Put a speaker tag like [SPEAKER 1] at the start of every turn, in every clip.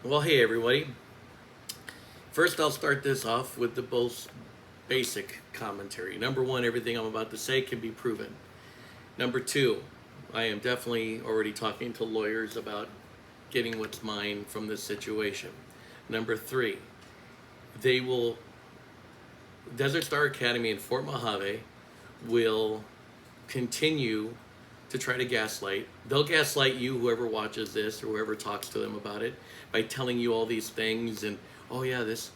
[SPEAKER 1] Well, hey everybody. First, I'll start this off with the most basic commentary. Number one, everything I'm about to say can be proven. Number two, I am definitely already talking to lawyers about getting what's mine from this situation. Number three, they will, Desert Star Academy in Fort Mojave will continue to try to gaslight. They'll gaslight you, whoever watches this or whoever talks to them about it, by telling you all these things and oh yeah, this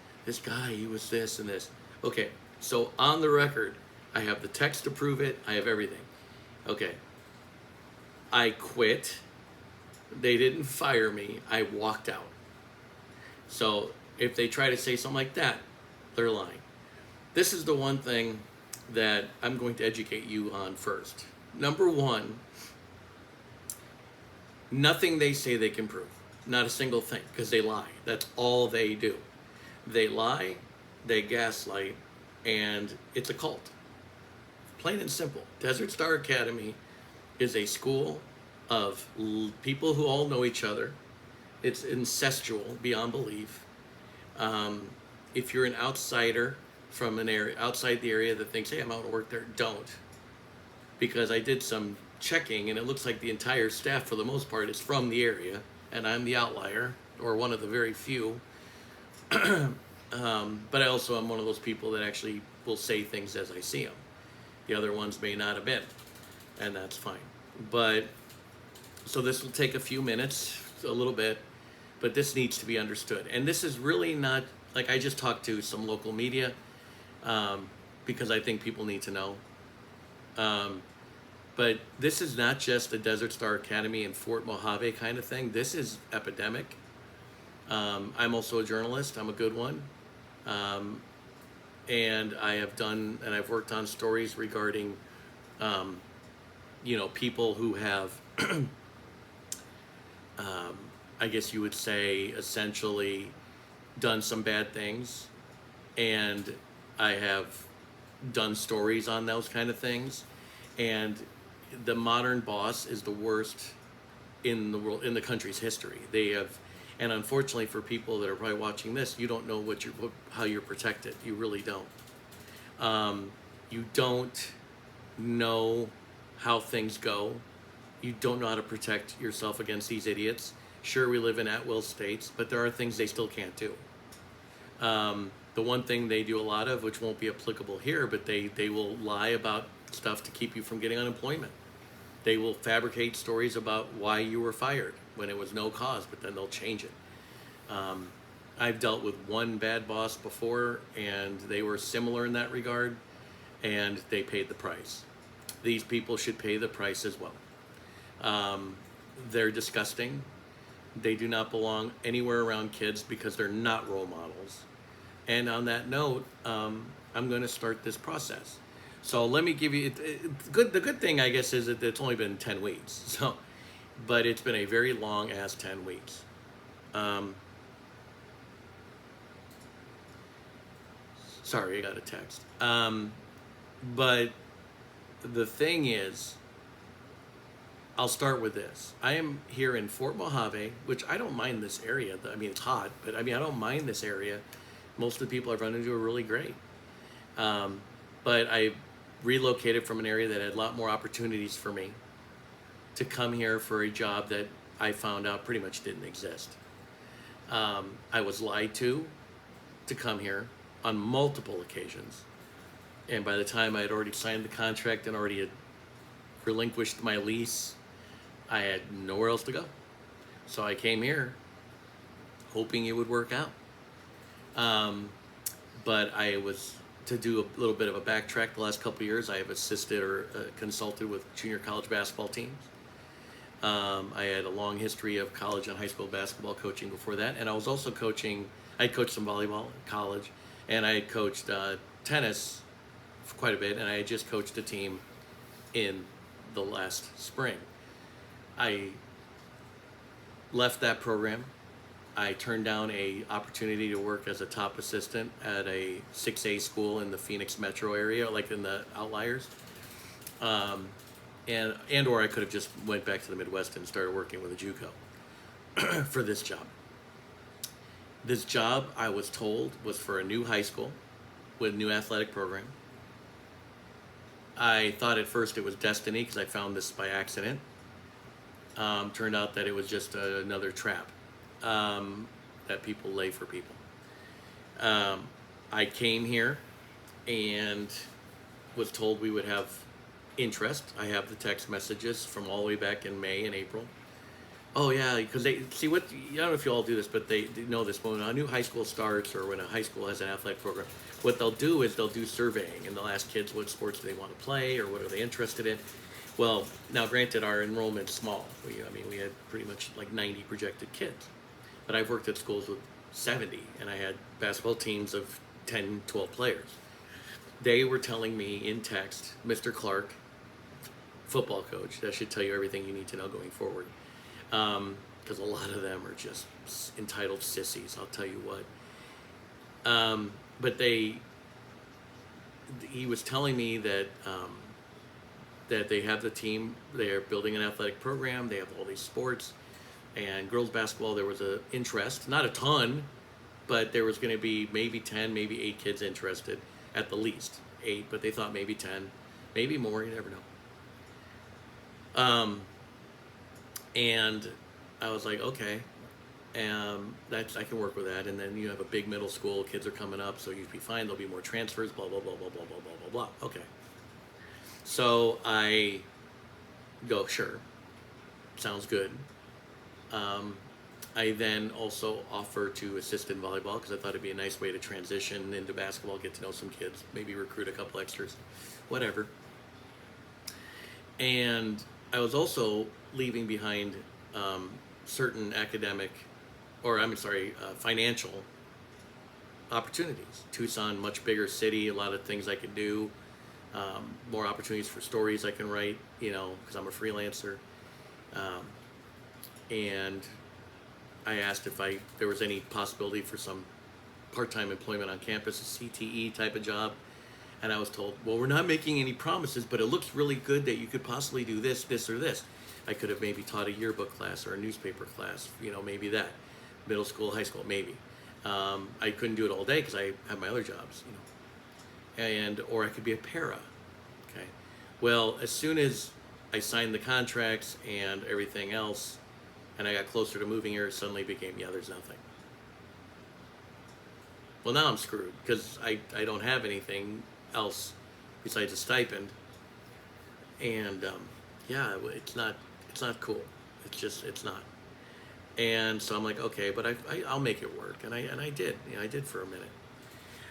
[SPEAKER 1] guy, he was this and this. Okay, so on the record, I have the text to prove it. I have everything. Okay, I quit. They didn't fire me. I walked out. So if they try to say something like that, they're lying. This is the one thing that I'm going to educate you on first. Number one, nothing they say they can prove. Not a single thing, because they lie. That's all they do. They lie, they gaslight, and it's a cult. Plain and simple. Desert Star Academy is a school of people who all know each other. It's incestual beyond belief. If you're an outsider from an area outside the area that thinks, hey, I'm out to work there, don't. Because I did some checking and it looks like the entire staff for the most part is from the area and I'm the outlier or one of the very few. But I also am one of those people that actually will say things as I see them. The other ones may not have been, and that's fine. But so this will take a few minutes, a little bit, but this needs to be understood. And this is really not like I just talked to some local media because I think people need to know. But this is not just a Desert Star Academy in Fort Mohave kind of thing. This is epidemic. I'm also a journalist. I'm a good one. And I've worked on stories regarding, people who have, I guess you would say, essentially done some bad things. And I have done stories on those kind of things. And the modern boss is the worst in the world, in the country's history. They have, and unfortunately for people that are probably watching this, you don't know how you're protected. You really don't. You don't know how things go. You don't know how to protect yourself against these idiots. Sure, we live in at-will states, but there are things they still can't do. The one thing they do a lot of, which won't be applicable here, but they will lie about stuff to keep you from getting unemployment. They will fabricate stories about why you were fired when it was no cause, but then they'll change it. I've dealt with one bad boss before, and they were similar in that regard, and they paid the price. These people should pay the price as well. They're disgusting. They do not belong anywhere around kids because they're not role models. And on that note, I'm going to start this process. So let me give you the good thing, I guess, is that it's only been 10 weeks. So, but it's been a very long ass 10 weeks. Sorry, I got a text. But the thing is, I'll start with this. I am here in Fort Mojave, which I don't mind this area. I mean, it's hot, but I don't mind this area. Most of the people I've run into are really great. But I relocated from an area that had a lot more opportunities for me to come here for a job that I found out pretty much didn't exist. I was lied to come here on multiple occasions. And by the time I had already signed the contract and already had relinquished my lease, I had nowhere else to go. So I came here hoping it would work out. But I was, to do a little bit of a backtrack, the last couple of years I have assisted or consulted with junior college basketball teams. I had a long history of college and high school basketball coaching before that, and I was also coaching, I coached some volleyball in college, and I coached tennis for quite a bit, and I had just coached a team in the last spring. I left that program. I turned down a opportunity to work as a top assistant at a 6A school in the Phoenix metro area, like in the outliers. Or I could have just went back to the Midwest and started working with a JUCO for this job. This job, I was told, was for a new high school with a new athletic program. I thought at first it was destiny because I found this by accident. Turned out that it was just another trap that people lay for people. Um, I came here and was told we would have interest. I have the text messages from all the way back in May and April. Oh yeah, because they see what I don't know if you all do this, but they know this. When a new high school starts, or when a high school has an athletic program, what they'll do is they'll do surveying and they'll ask kids what sports do they want to play or what are they interested in. Well, now granted, our enrollment's small. We had pretty much like 90 projected kids, but I've worked at schools with 70, and I had basketball teams of 10, 12 players. They were telling me in text, Mr. Clark, football coach, that should tell you everything you need to know going forward. Because a lot of them are just entitled sissies, I'll tell you what. But he was telling me that that they have the team, they're building an athletic program, they have all these sports, and girls basketball, there was a interest, not a ton, but there was going to be maybe 10, maybe 8 kids interested, at the least 8, but they thought maybe 10, maybe more, you never know. And I was like, okay, that's, I can work with that. And then you have a big middle school, kids are coming up, so you'd be fine. There'll be more transfers, blah, blah, blah, blah, blah, blah, blah, blah, blah. Okay. So I go, sure, sounds good. I then also offer to assist in volleyball because I thought it'd be a nice way to transition into basketball, get to know some kids, maybe recruit a couple extras, whatever. And I was also leaving behind certain academic, financial opportunities. Tucson, much bigger city, a lot of things I could do, more opportunities for stories I can write, because I'm a freelancer. And I asked if there was any possibility for some part-time employment on campus, a CTE type of job. And I was told, well, we're not making any promises, but it looks really good that you could possibly do this, this, or this. I could have maybe taught a yearbook class or a newspaper class, maybe that. Middle school, high school, maybe. I couldn't do it all day because I have my other jobs, or I could be a para, okay? Well, as soon as I signed the contracts and everything else, and I got closer to moving here, it suddenly became, there's nothing. Well, now I'm screwed because I don't have anything else besides a stipend, and it's not cool. It's not. And so I'm like, okay, but I'll make it work, and I did. I did for a minute.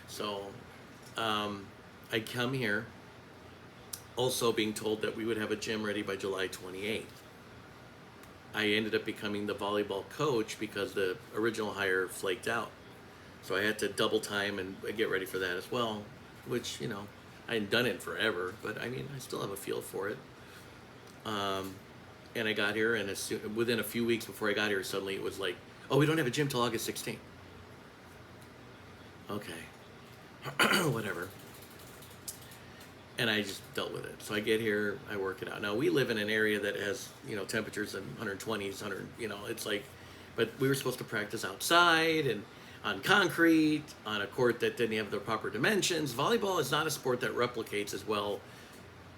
[SPEAKER 1] So I come here, also being told that we would have a gym ready by July 28th. I ended up becoming the volleyball coach because the original hire flaked out. So I had to double time and get ready for that as well, which, I hadn't done it in forever, but I still have a feel for it. And I got here, and within a few weeks before I got here, suddenly it was like, oh, we don't have a gym till August 16th. Okay, whatever. And I just dealt with it. So I get here, I work it out. Now we live in an area that has, temperatures in 120s, it's like, but we were supposed to practice outside and on concrete, on a court that didn't have the proper dimensions. Volleyball is not a sport that replicates as well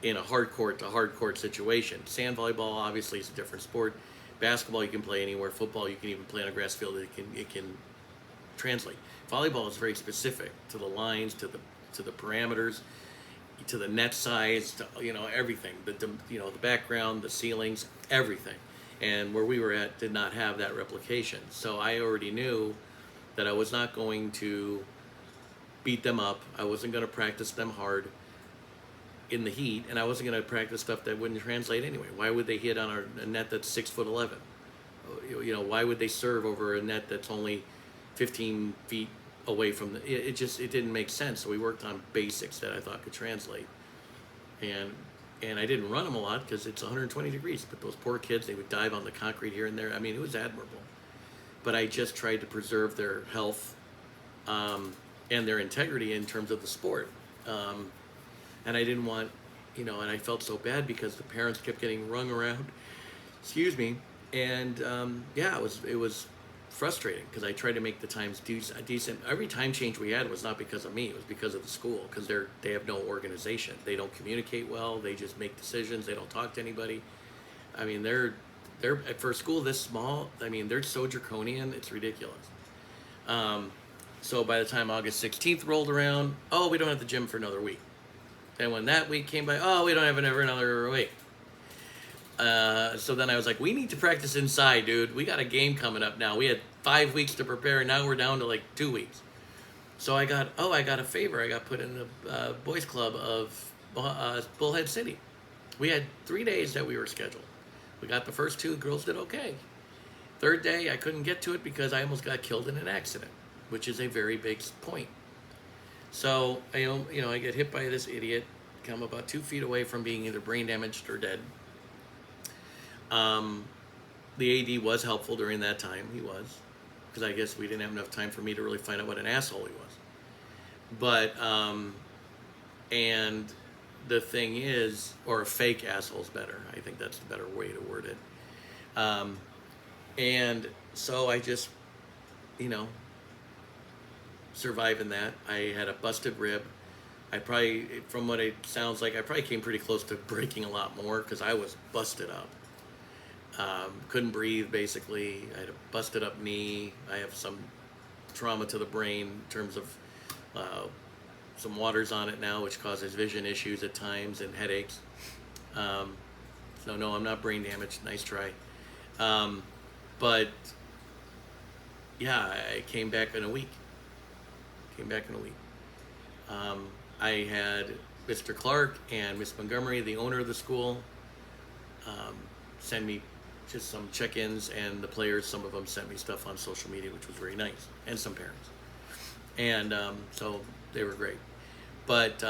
[SPEAKER 1] in a hard court to hard court situation. Sand volleyball obviously is a different sport. Basketball you can play anywhere. Football you can even play on a grass field. It can translate. Volleyball is very specific to the lines, to the parameters, to the net size, to everything. The background, the ceilings, everything. And where we were at did not have that replication. So I already knew that I was not going to beat them up. I wasn't going to practice them hard in the heat, and I wasn't going to practice stuff that wouldn't translate anyway. Why would they hit on a net that's 6'11"? Why would they serve over a net that's only 15 feet away from it didn't make sense. So we worked on basics that I thought could translate, and I didn't run them a lot because it's 120 degrees. But those poor kids, they would dive on the concrete here and there. It was admirable. But I just tried to preserve their health and their integrity in terms of the sport. And I didn't want, and I felt so bad because the parents kept getting rung around. Excuse me. And it was frustrating because I tried to make the times decent. Every time change we had was not because of me; it was because of the school, because they have no organization. They don't communicate well. They just make decisions. They don't talk to anybody. I mean, they're for a school this small. I mean, they're so draconian. It's ridiculous. So by the time August 16th rolled around, oh, we don't have the gym for another week. Then when that week came by, oh, we don't have it for another week. So then I was like, we need to practice inside, dude. We got a game coming up now. We had 5 weeks to prepare, and now we're down to like 2 weeks. So I got a favor. I got put in the boys club of Bullhead City. We had 3 days that we were scheduled. We got the first 2, girls did okay. Third day, I couldn't get to it because I almost got killed in an accident, which is a very big point. So, I get hit by this idiot, come about 2 feet away from being either brain damaged or dead. The AD was helpful during that time. He was, because I guess we didn't have enough time for me to really find out what an asshole he was. But, and the thing is, or a fake asshole is better. I think that's the better way to word it. And so I just, surviving that. I had a busted rib. I probably, from what it sounds like, I probably came pretty close to breaking a lot more because I was busted up. Couldn't breathe, basically. I had a busted up knee. I have some trauma to the brain in terms of some waters on it now, which causes vision issues at times and headaches. So no, I'm not brain damaged. Nice try. But yeah, I came back in a week. I had Mr. Clark and Miss Montgomery, the owner of the school, send me just some check-ins, and the players, some of them sent me stuff on social media, which was very nice, and some parents. And so they were great. But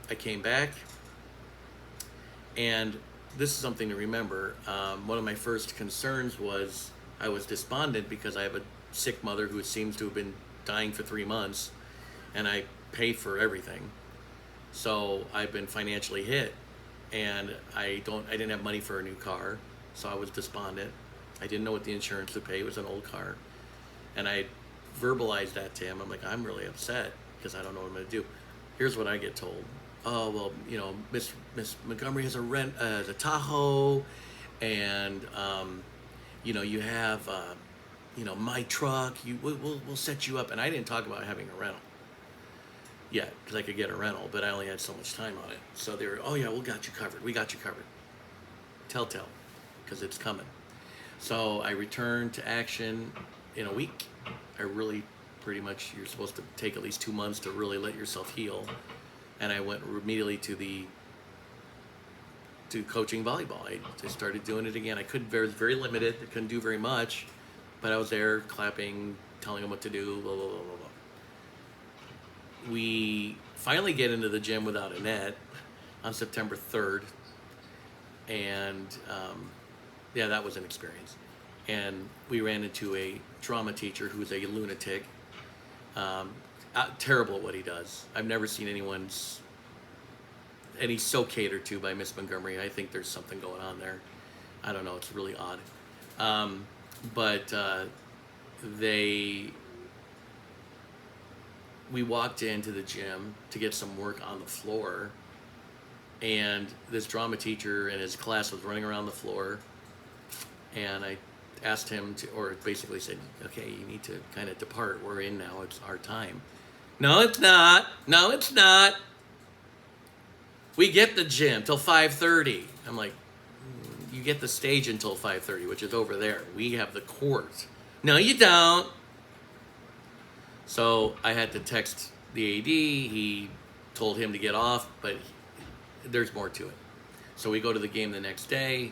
[SPEAKER 1] I came back, and this is something to remember. One of my first concerns was I was despondent because I have a sick mother who seems to have been dying for 3 months, and I pay for everything. So I've been financially hit, and I didn't have money for a new car, so I was despondent. I didn't know what the insurance would pay. It was an old car. And I verbalized that to him. I'm like, I'm really upset because I don't know what I'm going to do. Here's what I get told. Oh, well, Miss Montgomery has a Tahoe, and you have my truck. We'll set you up. And I didn't talk about having a rental yet because I could get a rental, but I only had so much time on it. So they were, oh yeah, we got you covered. Telltale, because it's coming. So I returned to action in a week. I really pretty much, you're supposed to take at least 2 months to really let yourself heal. And I went immediately to coaching volleyball. I just started doing it again. I was very limited. I couldn't do very much, but I was there clapping, telling them what to do, blah, blah, blah, blah, blah. We finally get into the gym without a net on September 3rd. And that was an experience. And we ran into a drama teacher who's a lunatic, terrible at what he does. I've never seen and he's so catered to by Miss Montgomery. I think there's something going on there. I don't know, it's really odd. But we walked into the gym to get some work on the floor, and this drama teacher and his class was running around the floor, and I asked him or basically said, okay, you need to kind of depart. We're in now. It's our time. No, it's not. We get the gym till 5:30. I'm like, you get the stage until 5:30, which is over there. We have the court. No, you don't. So I had to text the AD. He told him to get off, but there's more to it. So we go to the game the next day.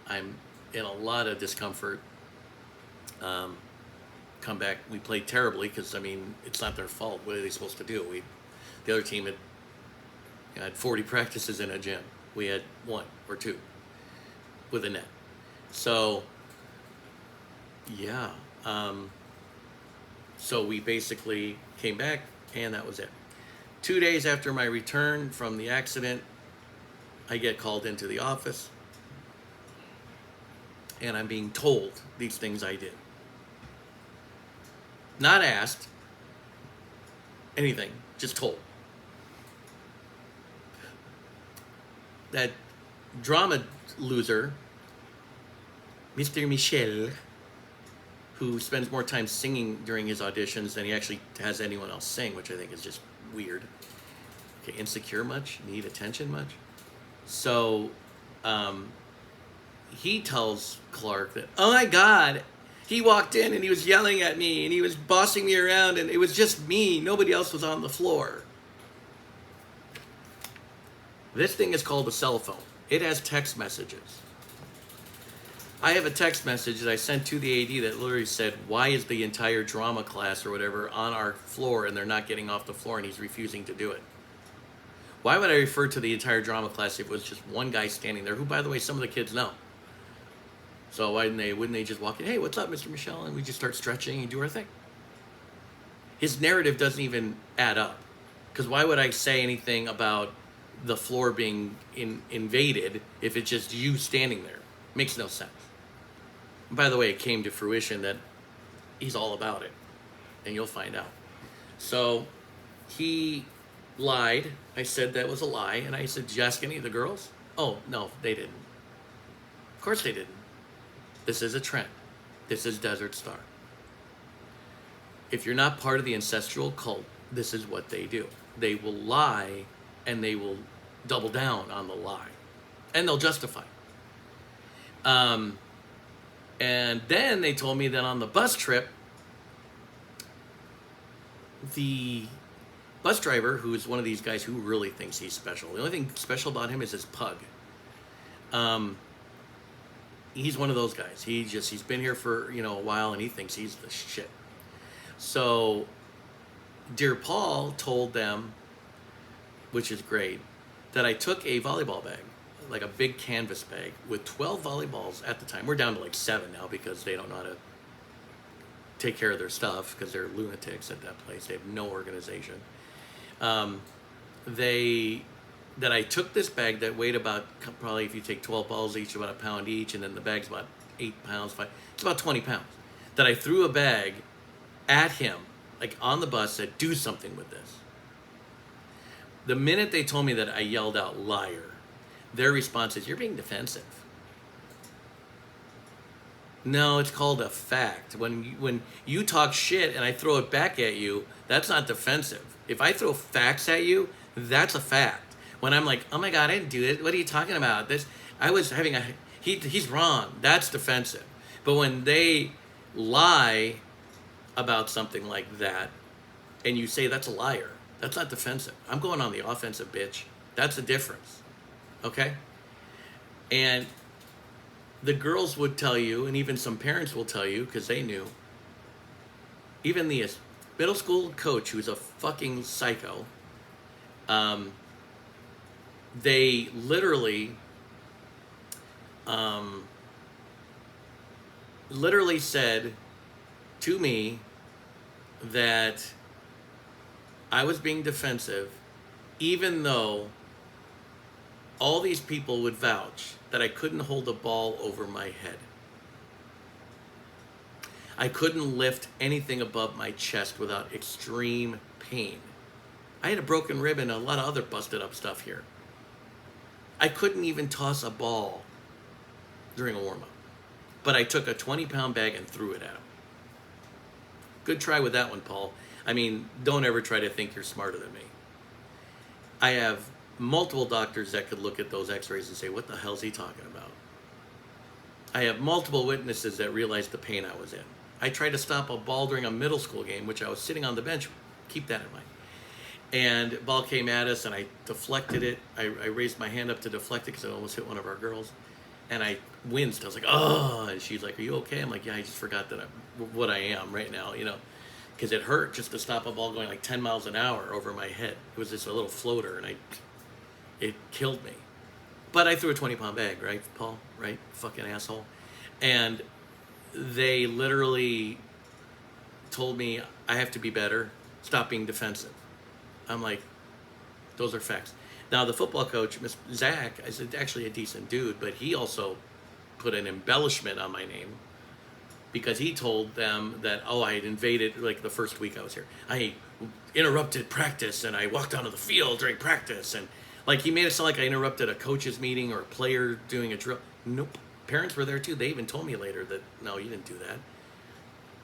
[SPEAKER 1] I'm in a lot of discomfort. Come back. We played terribly because, it's not their fault. What are they supposed to do? The other team had 40 practices in a gym. We had 1 or 2 with a net. So, yeah. So we basically came back, and that was it. 2 days after my return from the accident, I get called into the office, and I'm being told these things I did. not asked anything, just told. That drama loser, Mr. Michel, who spends more time singing during his auditions than he actually has anyone else sing, which I think is just weird. Okay, insecure much? Need attention much? So, he tells Clark that, oh my God, he walked in and he was yelling at me and he was bossing me around and it was just me. Nobody else was on the floor. This thing is called a cell phone. It has text messages. I have a text message that I sent to the AD that literally said, why is the entire drama class or whatever on our floor and they're not getting off the floor and he's refusing to do it? Why would I refer to the entire drama class if it was just one guy standing there, who, by the way, some of the kids know? So wouldn't they just walk in, hey, what's up, Mr. Michel? And we just start stretching and do our thing. His narrative doesn't even add up. Because why would I say anything about the floor being invaded if it's just you standing there? Makes no sense. And by the way, it came to fruition that he's all about it. And you'll find out. So he lied. I said that was a lie. And I said, did you ask any of the girls? Oh, no, they didn't. Of course they didn't. This is a trend. This is Desert Star. If you're not part of the incestual cult, this is what they do. They will lie and they will double down on the lie. And they'll justify it. And then they told me that on the bus trip, the bus driver, who is one of these guys who really thinks he's special, the only thing special about him is his pug. He's one of those guys. He's been here for, a while and he thinks he's the shit. So Dear Paul told them, which is great, that I took a volleyball bag, like a big canvas bag with 12 volleyballs at the time. We're down to like 7 now because they don't know how to take care of their stuff because they're lunatics at that place. They have no organization. That I took this bag that weighed about, probably if you take 12 balls each, about a pound each, and then the bag's about 8 pounds, it's about 20 pounds. That I threw a bag at him, like on the bus, said, do something with this. The minute they told me that, I yelled out, liar. Their response is, you're being defensive. No, it's called a fact. When you talk shit and I throw it back at you, that's not defensive. If I throw facts at you, that's a fact. When I'm like, oh my God, I didn't do it. What are you talking about? He's wrong. That's defensive. But when they lie about something like that, and you say that's a liar, that's not defensive. I'm going on the offensive, bitch. That's the difference. Okay? And the girls would tell you, and even some parents will tell you, because they knew, even the middle school coach, who's a fucking psycho, they literally said to me that I was being defensive, even though all these people would vouch that I couldn't hold a ball over my head. I couldn't lift anything above my chest without extreme pain. I had a broken rib and a lot of other busted up stuff here. I couldn't even toss a ball during a warm-up. But I took a 20-pound bag and threw it at him. Good try with that one, Paul. I mean, don't ever try to think you're smarter than me. I have multiple doctors that could look at those x-rays and say, what the hell's he talking about? I have multiple witnesses that realized the pain I was in. I tried to stop a ball during a middle school game, which I was sitting on the bench. Keep that in mind. And ball came at us, and I deflected it. I raised my hand up to deflect it because I almost hit one of our girls. And I winced. I was like, oh. And she's like, are you okay? I'm like, yeah, I just forgot that what I am right now, because it hurt just to stop a ball going like 10 miles an hour over my head. It was just a little floater, and it killed me. But I threw a 20-pound bag, right, Paul? Right? Fucking asshole. And they literally told me I have to be better, stop being defensive. I'm like, those are facts. Now, the football coach, Mr. Zach, is actually a decent dude, but he also put an embellishment on my name because he told them that, oh, I had invaded, like the first week I was here, I interrupted practice and I walked onto the field during practice, and like he made it sound like I interrupted a coach's meeting or a player doing a drill. Nope. Parents were there too. They even told me later that no, you didn't do that.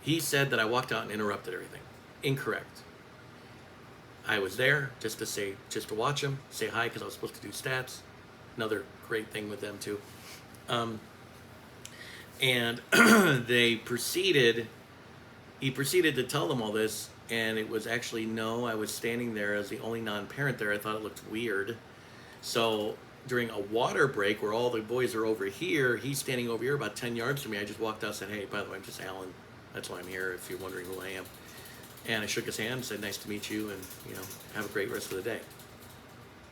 [SPEAKER 1] He said that I walked out and interrupted everything. Incorrect. I was there just to watch him, say hi because I was supposed to do stats. Another great thing with them too. And he proceeded to tell them all this, and it was actually no, I was standing there as the only non-parent there. I thought it looked weird. So during a water break where all the boys are over here, he's standing over here about 10 yards from me. I just walked out and said, hey, by the way, I'm just Alan. That's why I'm here, if you're wondering who I am. And I shook his hand and said, nice to meet you, and have a great rest of the day.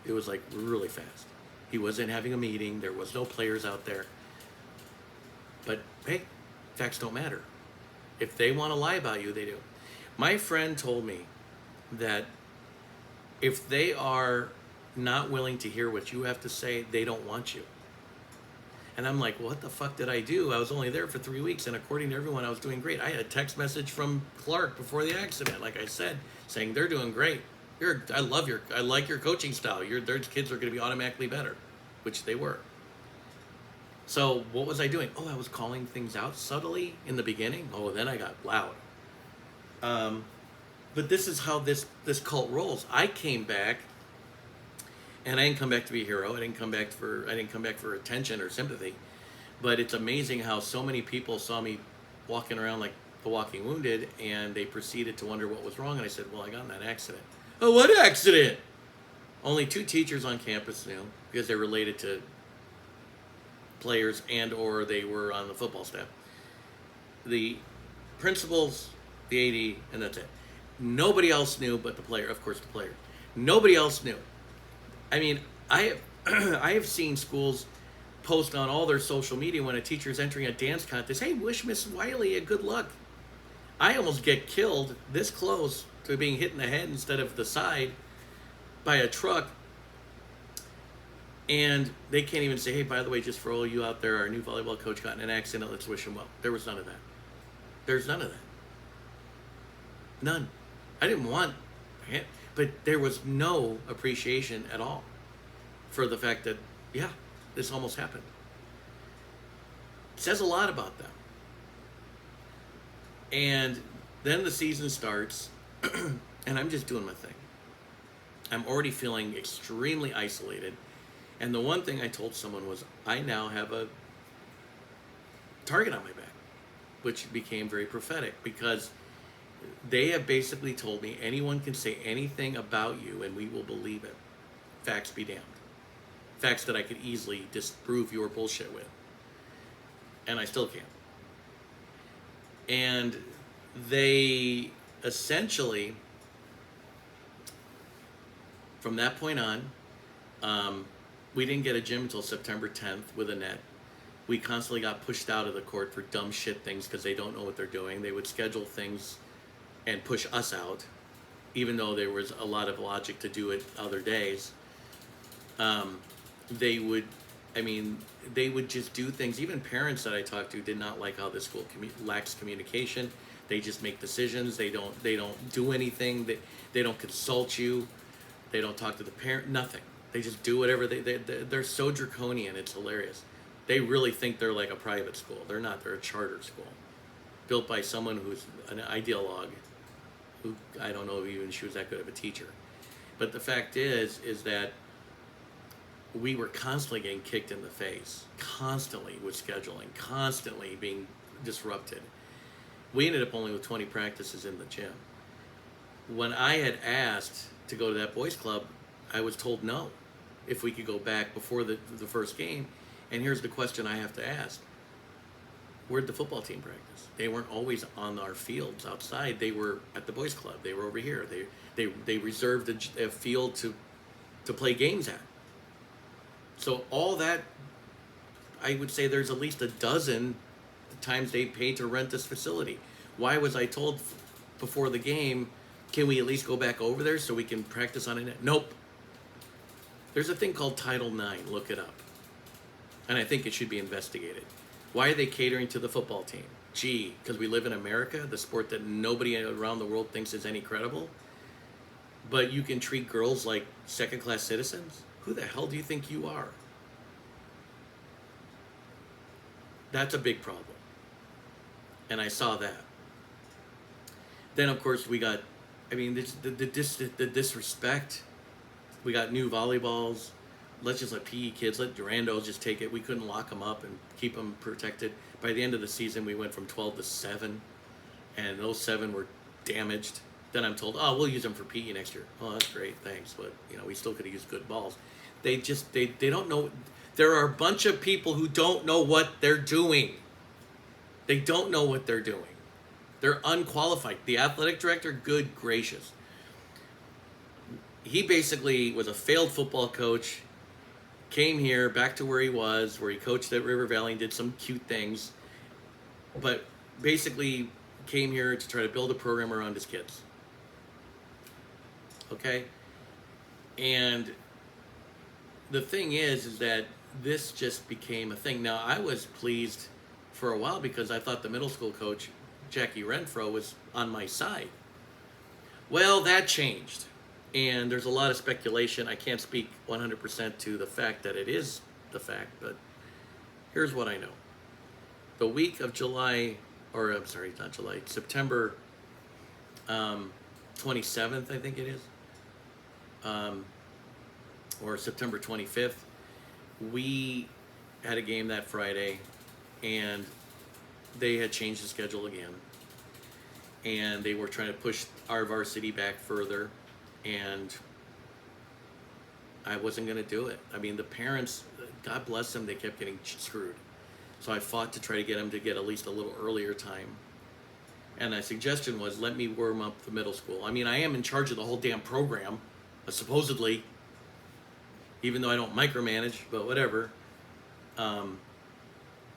[SPEAKER 1] It was like really fast. He wasn't having a meeting. There was no players out there. But hey, facts don't matter. If they want to lie about you, they do. My friend told me that if they are not willing to hear what you have to say, they don't want you. And I'm like, what the fuck did I do? I was only there for 3 weeks, and according to everyone, I was doing great. I had a text message from Clark before the accident, like I said, saying they're doing great. I like your coaching style. Their kids are going to be automatically better, which they were. So what was I doing? Oh, I was calling things out subtly in the beginning. Oh, then I got loud. But this is how this cult rolls. I came back, and I didn't come back to be a hero. I didn't come back for attention or sympathy. But it's amazing how so many people saw me walking around like the walking wounded, and they proceeded to wonder what was wrong. And I said, well, I got in that accident. Oh, what accident? Only 2 teachers on campus knew, because they're related to players and or they were on the football staff. The principals, the AD, and that's it. Nobody else knew but the player, of course the player. Nobody else knew. I mean, I have seen schools post on all their social media when a teacher is entering a dance contest, hey, wish Miss Wiley a good luck. I almost get killed this close to being hit in the head instead of the side by a truck. And they can't even say, hey, by the way, just for all you out there, our new volleyball coach got in an accident, let's wish him well. There was none of that. There's none of that. None. I didn't want it, but there was no appreciation at all for the fact that, yeah, this almost happened. It says a lot about them. And then the season starts, and I'm just doing my thing. I'm already feeling extremely isolated. And the one thing I told someone was, I now have a target on my back, which became very prophetic, because they have basically told me anyone can say anything about you and we will believe it. Facts be damned. Facts that I could easily disprove your bullshit with. And I still can't. And they essentially, from that point on, we didn't get a gym until September 10th with a net. We constantly got pushed out of the court for dumb shit things because they don't know what they're doing. They would schedule things and push us out, even though there was a lot of logic to do it other days. They would just do things. Even parents that I talked to did not like how the school lacks communication. They just make decisions. They don't do anything. They don't consult you. They don't talk to the parent. Nothing. They just do whatever they're so draconian. It's hilarious. They really think they're like a private school. They're not. They're a charter school, built by someone who's an ideologue. Who I don't know if even she was that good of a teacher. But the fact is that we were constantly getting kicked in the face, constantly with scheduling, constantly being disrupted. We ended up only with 20 practices in the gym. When I had asked to go to that boys club, I was told no, if we could go back before the first game. And here's the question I have to ask. Where'd the football team practice? They weren't always on our fields outside. They were at the boys club. They were over here. They reserved a field to play games at. So all that, I would say there's at least a dozen times they paid to rent this facility. Why was I told before the game, can we at least go back over there so we can practice on it? Nope. There's a thing called Title IX. Look it up. And I think it should be investigated. Why are they catering to the football team? gee, because we live in America, the sport that nobody around the world thinks is any credible, but you can treat girls like second-class citizens? Who the hell do you think you are? That's a big problem. And I saw that. Then, of course, we got, I mean, the disrespect. We got new volleyballs. Let's just let PE kids, let Durandos just take it. We couldn't lock them up and keep them protected. By the end of the season, we went from 12 to 7, and those 7 were damaged. Then I'm told, oh, we'll use them for PE next year. Oh, that's great, thanks. But, we still could have used good balls. They don't know. There are a bunch of people who don't know what they're doing. They don't know what they're doing. They're unqualified. The athletic director, good gracious. He basically was a failed football coach, came here back to where he coached at River Valley and did some cute things, but basically came here to try to build a program around his kids. Okay? And the thing is that this just became a thing. Now, I was pleased for a while because I thought the middle school coach, Jackie Renfro, was on my side. Well, that changed. And there's a lot of speculation. I can't speak 100% to the fact that it is the fact, but here's what I know. The week of September 27th, I think it is, or September 25th, we had a game that Friday, and they had changed the schedule again. And they were trying to push our varsity back further, and I wasn't going to do it. I mean, the parents, God bless them, they kept getting screwed. So I fought to try to get them to get at least a little earlier time. And my suggestion was, let me warm up the middle school. I mean, I am in charge of the whole damn program, supposedly, even though I don't micromanage, but whatever. And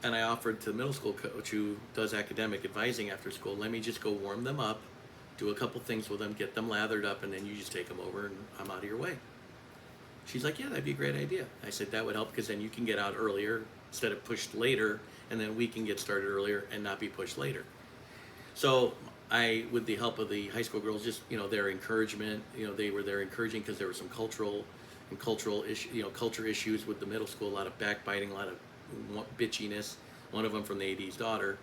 [SPEAKER 1] I offered to the middle school coach who does academic advising after school, let me just go warm them up, do a couple things with them, get them lathered up, and then you just take them over and I'm out of your way. She's like, yeah, that'd be a great idea. I said, that would help because then you can get out earlier instead of pushed later, and then we can get started earlier and not be pushed later. So I, with the help of the high school girls, just, their encouragement, they were there encouraging because there were some culture issues with the middle school, a lot of backbiting, a lot of bitchiness. One of them from the AD's daughter,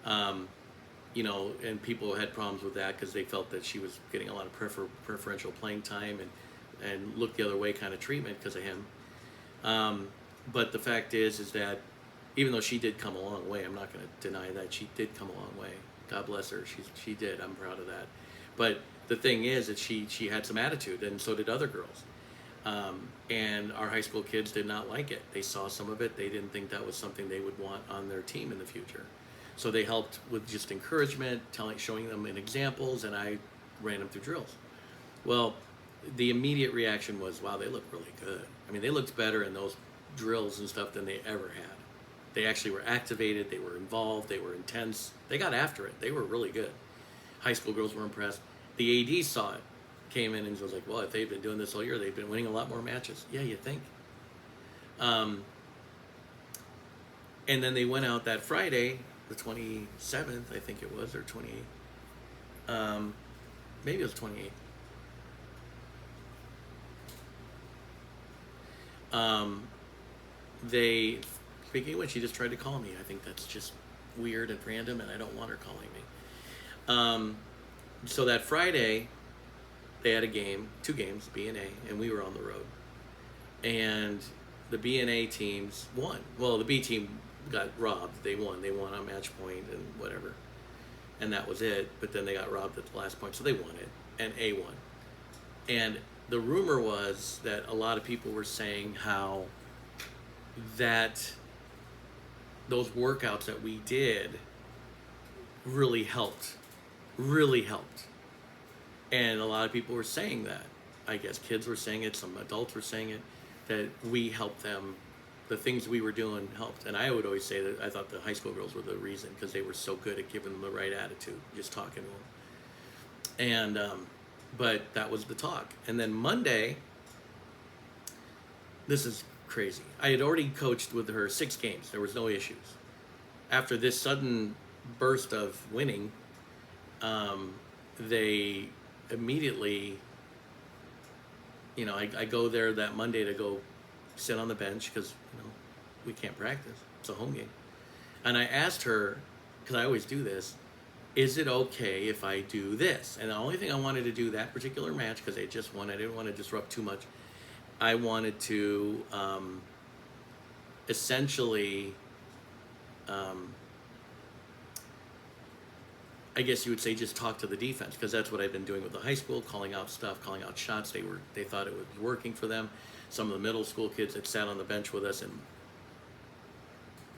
[SPEAKER 1] and people had problems with that because they felt that she was getting a lot of preferential playing time and looked the other way kind of treatment because of him. But the fact is that even though she did come a long way, I'm not going to deny that she did come a long way. God bless her. She did. I'm proud of that. But the thing is that she had some attitude, and so did other girls. And our high school kids did not like it. They saw some of it. They didn't think that was something they would want on their team in the future. So they helped with just encouragement, showing them in examples, and I ran them through drills. Well, the immediate reaction was, wow, they look really good. I mean, they looked better in those drills and stuff than they ever had. They actually were activated. They were involved. They were intense. They got after it. They were really good. High school girls were impressed. The AD saw it. Came in and was like, well, if they've been doing this all year, they've been winning a lot more matches. Yeah, you think? And then they went out that Friday, the 27th, I think it was, or 28th. Maybe it was 28th. Speaking of which, she just tried to call me. I think that's just weird and random, and I don't want her calling me. So that Friday, they had 2 games, B and A, and we were on the road. And the B and A teams won. Well, the B team got robbed. They won. They won on match point and whatever. And that was it. But then they got robbed at the last point, so they won it. And A won. And the rumor was that a lot of people were saying how that those workouts that we did really helped. Really helped. And a lot of people were saying that. I guess kids were saying it, some adults were saying it, that we helped them. The things we were doing helped. And I would always say that I thought the high school girls were the reason because they were so good at giving them the right attitude, just talking to them. And, but that was the talk. And then Monday, this is crazy. I had already coached with her 6 games. There was no issues. After this sudden burst of winning, they immediately, I go there that Monday to go sit on the bench because, we can't practice. It's a home game. And I asked her, because I always do this, is it okay if I do this? And the only thing I wanted to do that particular match, because they just won, I didn't want to disrupt too much. I wanted to essentially, I guess you would say, just talk to the defense, because that's what I've been doing with the high school, calling out stuff, calling out shots. They thought it was working for them. Some of the middle school kids that sat on the bench with us and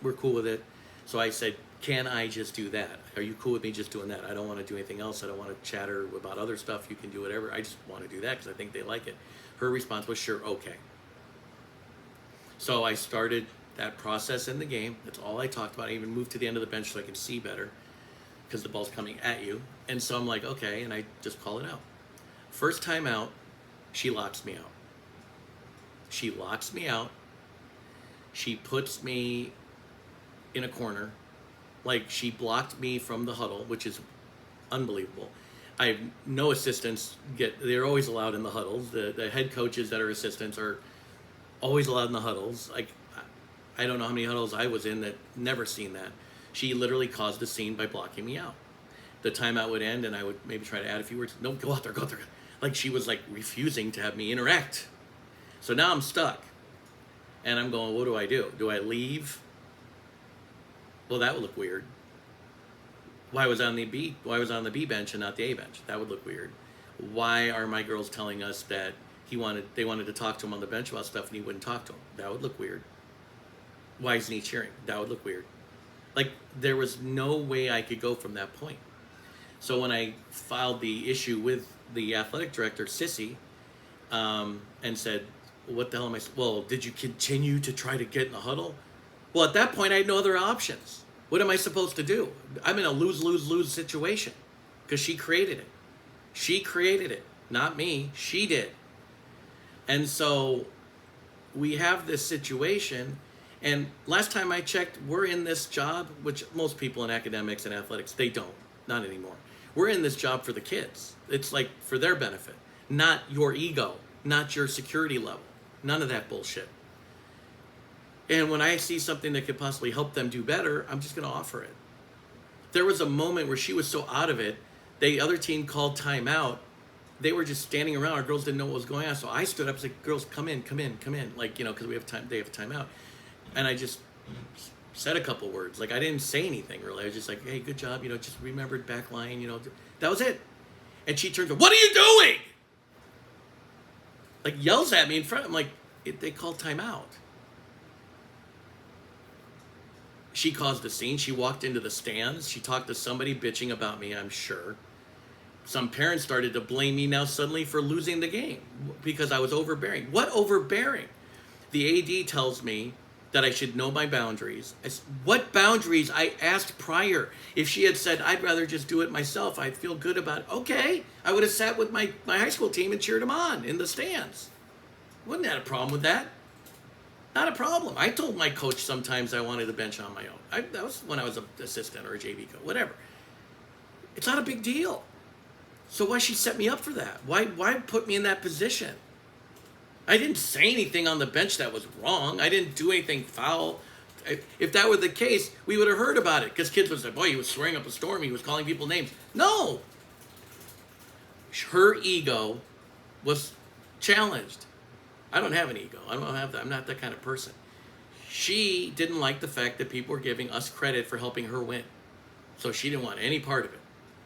[SPEAKER 1] we're cool with it. So I said, can I just do that? Are you cool with me just doing that? I don't want to do anything else. I don't want to chatter about other stuff. You can do whatever. I just want to do that because I think they like it. Her response was, sure, okay. So I started that process in the game. That's all I talked about. I even moved to the end of the bench so I could see better because the ball's coming at you. And so I'm like, okay, and I just call it out. First time out, she locks me out. She locks me out. She puts me in a corner. Like, she blocked me from the huddle, which is unbelievable. I have no assistants. They're always allowed in the huddles. The head coaches that are assistants are always allowed in the huddles. Like, I don't know how many huddles I was in that never seen that. She literally caused a scene by blocking me out. The timeout would end, and I would maybe try to add a few words. No, go out there, go out there. Like, she was, like, refusing to have me interact. So now I'm stuck. And I'm going, what do I do? Do I leave? Well, that would look weird. Why was I on the B bench and not the A bench? That would look weird. Why are my girls telling us that they wanted to talk to him on the bench about stuff and he wouldn't talk to them? That would look weird. Why isn't he cheering? That would look weird. Like, there was no way I could go from that point. So when I filed the issue with the athletic director, Sissy, and said, what the hell am I, well, did you continue to try to get in the huddle? Well, at that point, I had no other options. What am I supposed to do? I'm in a lose-lose-lose situation because she created it. She created it, not me. She did. And so we have this situation, and last time I checked, we're in this job, which most people in academics and athletics, they don't, not anymore. We're in this job for the kids. It's like for their benefit, not your ego, not your security level, none of that bullshit. And when I see something that could possibly help them do better, I'm just going to offer it. There was a moment where she was so out of it, the other team called timeout. They were just standing around. Our girls didn't know what was going on. So I stood up and said, girls, come in. Like, because we have time, they have a timeout. And I just said a couple words. Like, I didn't say anything really. I was just like, hey, good job. Just remembered back line, that was it. And she turns to, what are you doing? Like, yells at me in front. I'm like, they called timeout. She caused a scene. She walked into the stands. She talked to somebody bitching about me, I'm sure. Some parents started to blame me now suddenly for losing the game because I was overbearing. What overbearing? The AD tells me that I should know my boundaries. What boundaries? I asked prior. If she had said, I'd rather just do it myself, I'd feel good about it. Okay, I would have sat with my high school team and cheered them on in the stands. Wouldn't have a problem with that. Not a problem. I told my coach sometimes I wanted a bench on my own. That was when I was an assistant or a JV coach, whatever. It's not a big deal. So why she set me up for that? Why put me in that position? I didn't say anything on the bench that was wrong. I didn't do anything foul. If that were the case, we would have heard about it because kids would say, boy, he was swearing up a storm. He was calling people names. No. Her ego was challenged. I don't have an ego. I don't have that. I'm not that kind of person. She didn't like the fact that people were giving us credit for helping her win. So she didn't want any part of it.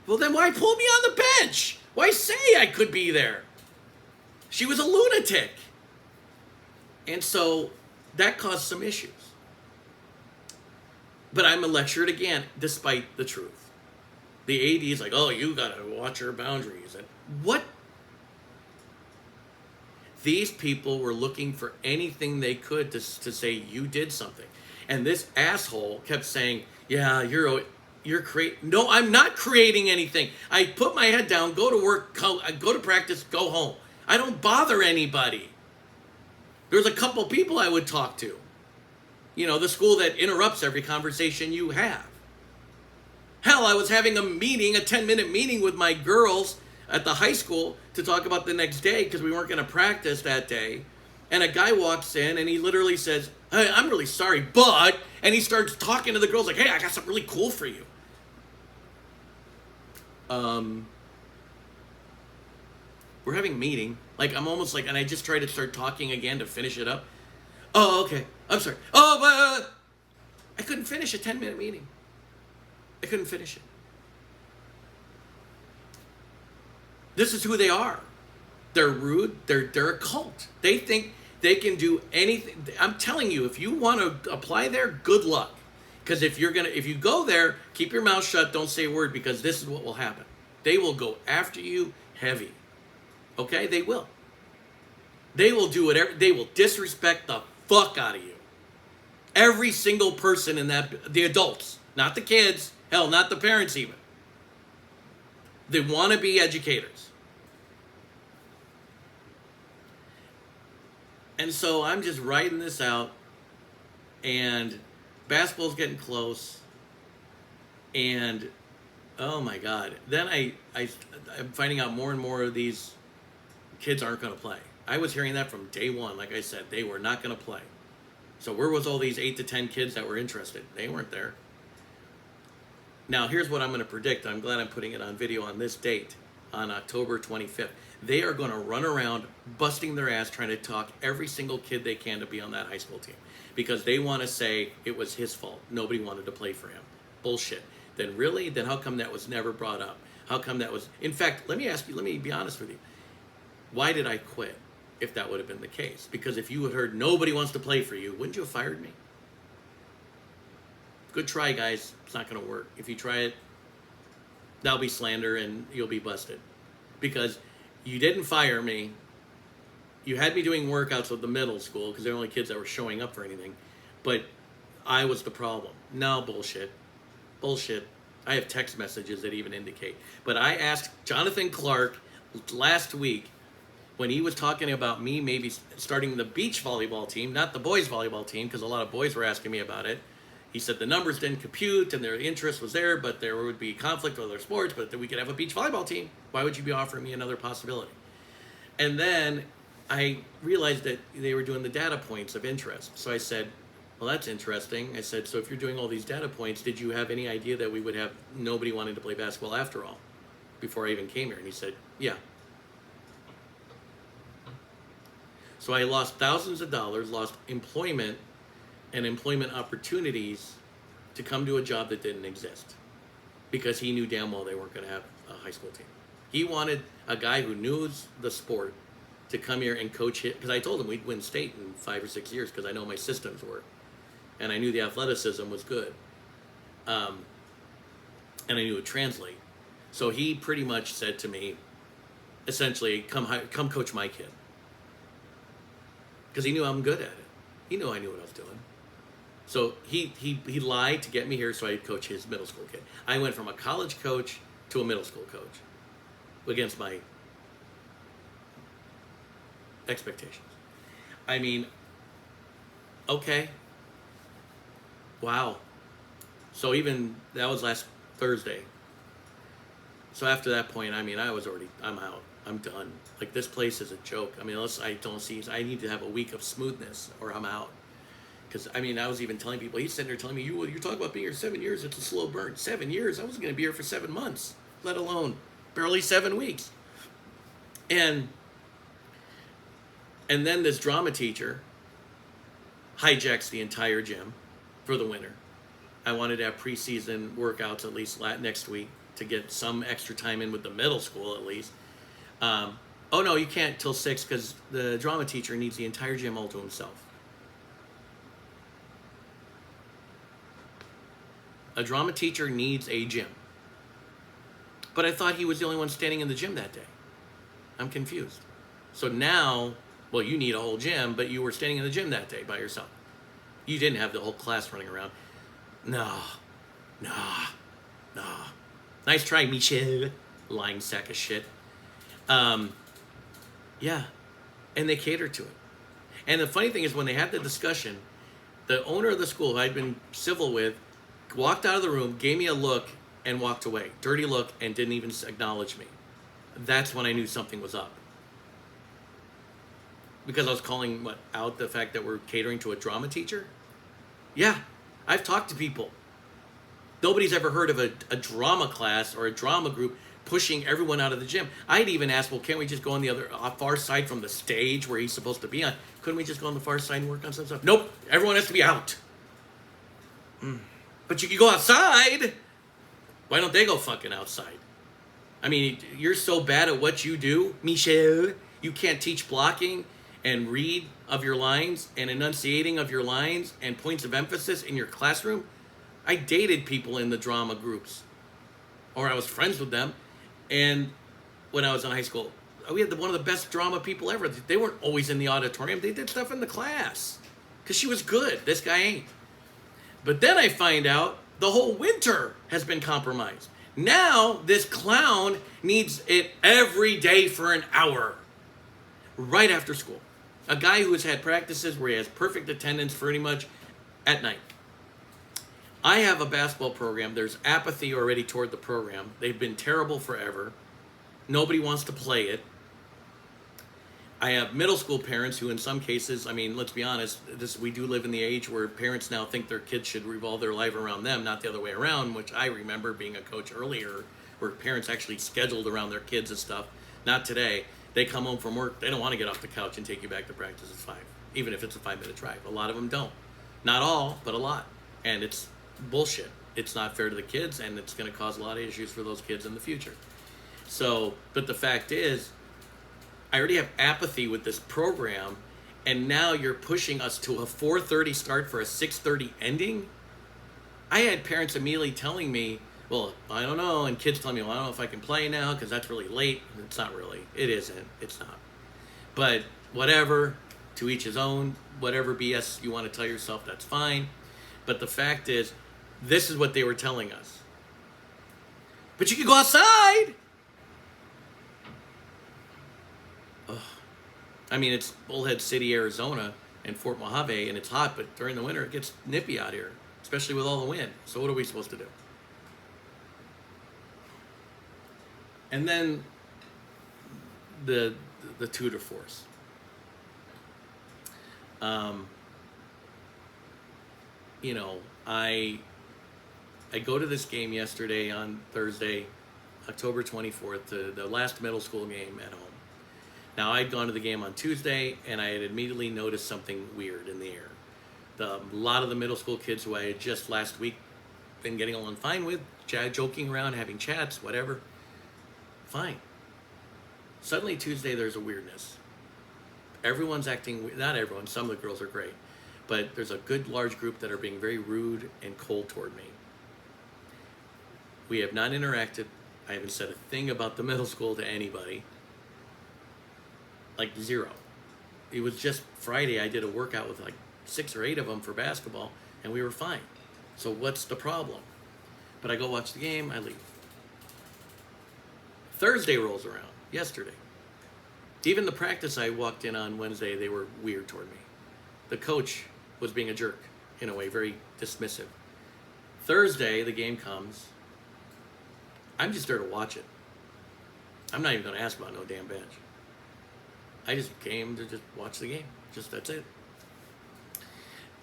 [SPEAKER 1] Well, then why pull me on the bench? Why say I could be there? She was a lunatic. And so that caused some issues. But I'm lectured again, despite the truth. The AD is like, oh, you got to watch your boundaries. And what? These people were looking for anything they could to say you did something. And this asshole kept saying, yeah, you're creating. No, I'm not creating anything. I put my head down, go to work, go to practice, go home. I don't bother anybody. There's a couple people I would talk to. The school that interrupts every conversation you have. Hell, I was having a meeting, a 10-minute meeting with my girls at the high school to talk about the next day because we weren't going to practice that day. And a guy walks in and he literally says, "Hey, I'm really sorry, but," and he starts talking to the girls like, "Hey, I got something really cool for you." We're having a meeting. Like, I'm almost like, and I just try to start talking again to finish it up. "Oh, okay. I'm sorry. Oh, but I couldn't finish a 10-minute meeting. I couldn't finish it. This is who they are. They're rude. They're a cult. They think they can do anything. I'm telling you, if you want to apply there, good luck. Because if you go there, keep your mouth shut. Don't say a word, because this is what will happen. They will go after you heavy. Okay, they will. They will do whatever. They will disrespect the fuck out of you. Every single person in that, the adults, not the kids, hell, not the parents even. They want to be educators. And so I'm just writing this out, and basketball's getting close, and oh my God. Then I'm finding out more and more of these kids aren't going to play. I was hearing that from day one. Like I said, they were not going to play. So where was all these 8 to 10 kids that were interested? They weren't there. Now, here's what I'm going to predict. I'm glad I'm putting it on video on this date, on October 25th. They are going to run around busting their ass trying to talk every single kid they can to be on that high school team, because they want to say it was his fault. Nobody wanted to play for him. Bullshit. Then really? Then how come that was never brought up? How come that was... In fact, let me be honest with you. Why did I quit if that would have been the case? Because if you had heard nobody wants to play for you, wouldn't you have fired me? Good try, guys. It's not going to work. If you try it, that'll be slander and you'll be busted. Because you didn't fire me. You had me doing workouts with the middle school because they're the only kids that were showing up for anything. But I was the problem. No, bullshit. Bullshit. I have text messages that even indicate. But I asked Jonathan Clark last week, when he was talking about me maybe starting the beach volleyball team, not the boys volleyball team, because a lot of boys were asking me about it. He said the numbers didn't compute and their interest was there, but there would be conflict with other sports, but that we could have a beach volleyball team. Why would you be offering me another possibility? And then I realized that they were doing the data points of interest. So I said, well, that's interesting. I said, so if you're doing all these data points, did you have any idea that we would have nobody wanting to play basketball after all, before I even came here? And he said, yeah. So I lost thousands of dollars, lost employment and employment opportunities to come to a job that didn't exist, because he knew damn well they weren't going to have a high school team. He wanted a guy who knew the sport to come here and coach it, because I told him we'd win state in 5 or 6 years because I know my systems were, and I knew the athleticism was good, and I knew it would translate. So he pretty much said to me, essentially, come coach my kid, because he knew I'm good at it. He knew I knew what I was doing. So he lied to get me here so I'd coach his middle school kid. I went from a college coach to a middle school coach against my expectations. I mean, okay. Wow. So even, that was last Thursday. So after that point, I mean, I'm out. I'm done. Like, this place is a joke. I mean, unless I need to have a week of smoothness or I'm out. Because, I mean, I was even telling people, he's sitting there telling me, you're talking about being here 7 years, it's a slow burn. 7 years? I wasn't going to be here for 7 months, let alone barely 7 weeks. And then this drama teacher hijacks the entire gym for the winter. I wanted to have preseason workouts at least next week to get some extra time in with the middle school at least. Oh no, you can't till 6 because the drama teacher needs the entire gym all to himself. A drama teacher needs a gym. But I thought he was the only one standing in the gym that day. I'm confused. So now, well, you need a whole gym, but you were standing in the gym that day by yourself. You didn't have the whole class running around. No. Nice try, Michelle. Lying sack of shit. Yeah. And they catered to it. And the funny thing is, when they had the discussion, the owner of the school who I'd been civil with walked out of the room, gave me a look, and walked away. Dirty look and didn't even acknowledge me. That's when I knew something was up. Because I was calling out the fact that we're catering to a drama teacher? Yeah, I've talked to people. Nobody's ever heard of a drama class or a drama group pushing everyone out of the gym. I'd even asked, well, can't we just go on the other far side from the stage where he's supposed to be on? Couldn't we just go on the far side and work on some stuff? Nope, everyone has to be out. But you can go outside. Why don't they go fucking outside? I mean, you're so bad at what you do, Michelle, you can't teach blocking and read of your lines and enunciating of your lines and points of emphasis in your classroom. I dated people in the drama groups, or I was friends with them. And when I was in high school, we had one of the best drama people ever. They weren't always in the auditorium. They did stuff in the class because she was good. This guy ain't. But then I find out the whole winter has been compromised. Now this clown needs it every day for an hour, right after school. A guy who has had practices where he has perfect attendance pretty much at night. I have a basketball program. There's apathy already toward the program. They've been terrible forever. Nobody wants to play it. I have middle school parents who in some cases, I mean, let's be honest, we do live in the age where parents now think their kids should revolve their life around them, not the other way around, which I remember being a coach earlier where parents actually scheduled around their kids and stuff. Not today. They come home from work, they don't want to get off the couch and take you back to practice at 5, even if it's a 5-minute drive. A lot of them don't. Not all, but a lot. And it's bullshit. It's not fair to the kids, and it's going to cause a lot of issues for those kids in the future. So, but the fact is, I already have apathy with this program, and now you're pushing us to a 4:30 start for a 6:30 ending? I had parents immediately telling me, well, I don't know, and kids telling me, well, I don't know if I can play now because that's really late. It's not really. It isn't. It's not. But whatever, to each his own. Whatever BS you want to tell yourself, that's fine. But the fact is, this is what they were telling us. But you can go outside. Ugh. I mean, it's Bullhead City, Arizona, and Fort Mohave, and it's hot, but during the winter it gets nippy out here, especially with all the wind. So what are we supposed to do? And then the tour de force. You know, I go to this game yesterday on Thursday, October 24th, the last middle school game at home. Now, I'd gone to the game on Tuesday, and I had immediately noticed something weird in the air. A lot of the middle school kids who I had just last week been getting along fine with, joking around, having chats, whatever, fine. Suddenly Tuesday, there's a weirdness. Everyone's acting, not everyone, some of the girls are great, but there's a good large group that are being very rude and cold toward me. We have not interacted. I haven't said a thing about the middle school to anybody. Like zero. It was just Friday, I did a workout with like 6 or 8 of them for basketball, and we were fine. So what's the problem? But I go watch the game, I leave. Thursday rolls around, yesterday. Even the practice I walked in on Wednesday, they were weird toward me. The coach was being a jerk, in a way, very dismissive. Thursday, the game comes. I'm just there to watch it. I'm not even going to ask about no damn bench. I just came to just watch the game. Just that's it.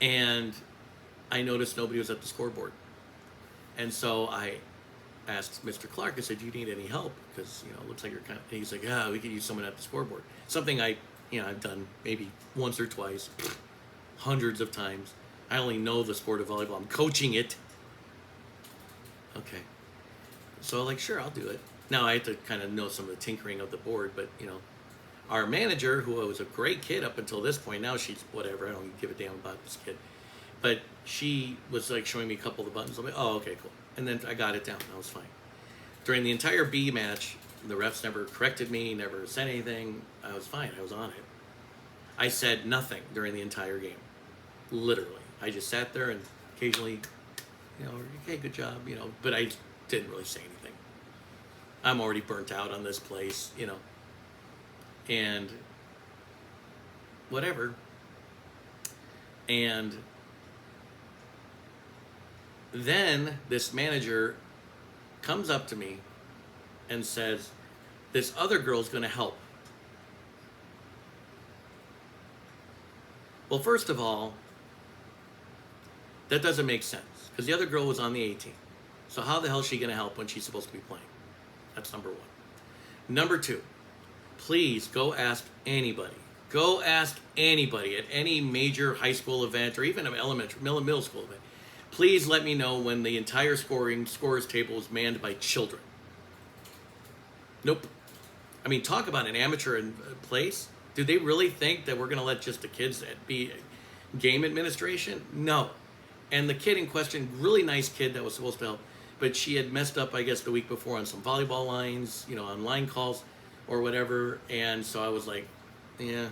[SPEAKER 1] And I noticed nobody was at the scoreboard. And so I asked Mr. Clark, I said, do you need any help? Because, it looks like you're kind of, and he's like, yeah, we could use someone at the scoreboard. Something I've done maybe once or twice, hundreds of times. I only know the sport of volleyball. I'm coaching it. Okay. So sure, I'll do it. Now I have to kind of know some of the tinkering of the board, but, our manager, who was a great kid up until this point, now she's whatever, I don't give a damn about this kid. But she was showing me a couple of the buttons. I'm like, oh, okay, cool. And then I got it down. I was fine. During the entire B match, the refs never corrected me, never said anything. I was fine. I was on it. I said nothing during the entire game. Literally. I just sat there and occasionally, okay, good job, but I didn't really say anything. I'm already burnt out on this place, and whatever. And then this manager comes up to me and says, this other girl's going to help. Well, first of all, that doesn't make sense, because the other girl was on the A team. So how the hell is she going to help when she's supposed to be playing? That's number one. Number two, please go ask anybody. Go ask anybody at any major high school event or even an middle school event. Please let me know when the entire scorer's table is manned by children. Nope. I mean, talk about an amateur place. Do they really think that we're going to let just the kids be game administration? No. And the kid in question, really nice kid that was supposed to help, but she had messed up, I guess, the week before on some volleyball lines, on line calls or whatever. And so I was like, yeah,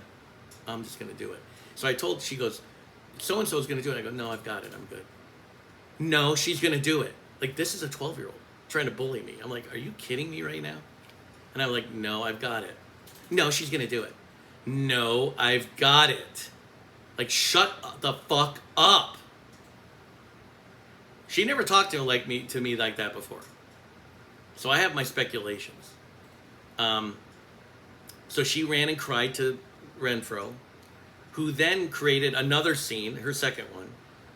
[SPEAKER 1] I'm just going to do it. So she goes, so-and-so is going to do it. I go, no, I've got it. I'm good. No, she's going to do it. Like, this is a 12-year-old trying to bully me. I'm like, are you kidding me right now? And I'm like, no, I've got it. No, she's going to do it. No, I've got it. Like, shut the fuck up. She never talked to me like that before. So I have my speculations. So she ran and cried to Renfro, who then created another scene, her second one.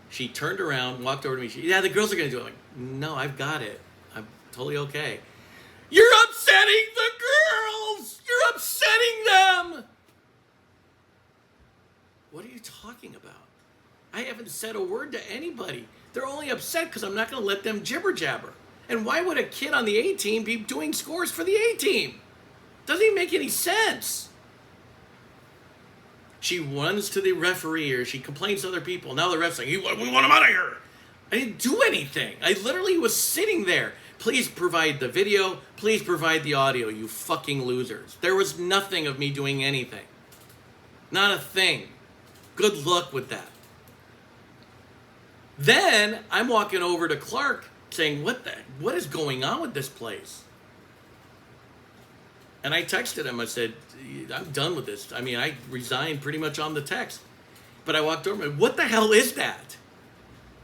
[SPEAKER 1] She turned around, walked over to me. Yeah, the girls are going to do it. I'm like, no, I've got it. I'm totally okay. You're upsetting the girls! You're upsetting them! What are you talking about? I haven't said a word to anybody. They're only upset because I'm not going to let them jibber jabber. And why would a kid on the A team be doing scores for the A team? Doesn't even make any sense. She runs to the referee or she complains to other people. Now the ref's like, we want him out of here. I didn't do anything. I literally was sitting there. Please provide the video. Please provide the audio, you fucking losers. There was nothing of me doing anything. Not a thing. Good luck with that. Then I'm walking over to Clark saying, what is going on with this place? And I texted him. I said, I'm done with this. I mean, I resigned pretty much on the text. But I walked over and what the hell is that?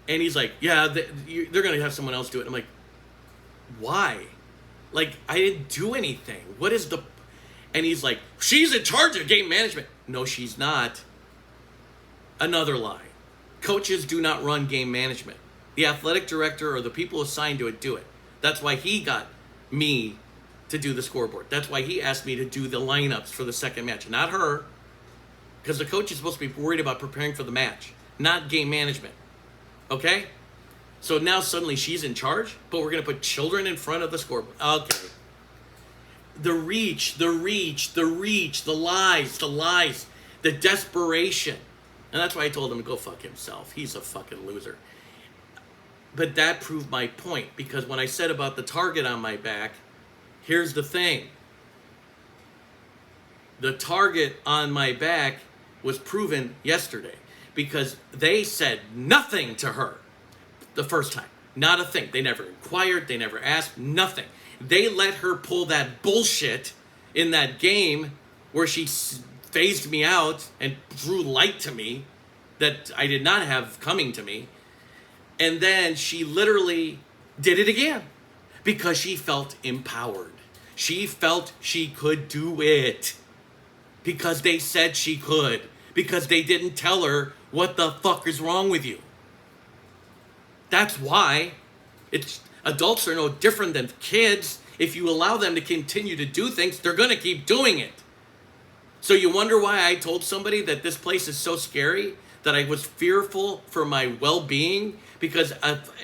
[SPEAKER 1] And he's like, yeah, they're going to have someone else do it. I'm like, why? Like, I didn't do anything. What is the... And he's like, she's in charge of game management. No, she's not. Another lie. Coaches do not run game management. The athletic director or the people assigned to it do it. That's why he got me to do the scoreboard. That's why he asked me to do the lineups for the second match. Not her. Because the coach is supposed to be worried about preparing for the match, not game management. Okay? So now suddenly she's in charge, but we're going to put children in front of the scoreboard. Okay. The reach, the lies, the desperation. And that's why I told him to go fuck himself. He's a fucking loser. But that proved my point, because when I said about the target on my back, here's the thing. The target on my back was proven yesterday because they said nothing to her the first time. Not a thing. They never inquired. They never asked. Nothing. They let her pull that bullshit in that game where she phased me out and threw light to me that I did not have coming to me. And then she literally did it again because she felt empowered. She felt she could do it because they said she could, because they didn't tell her what the fuck is wrong with you. That's why adults are no different than kids. If you allow them to continue to do things, they're going to keep doing it. So you wonder why I told somebody that this place is so scary, that I was fearful for my well-being, because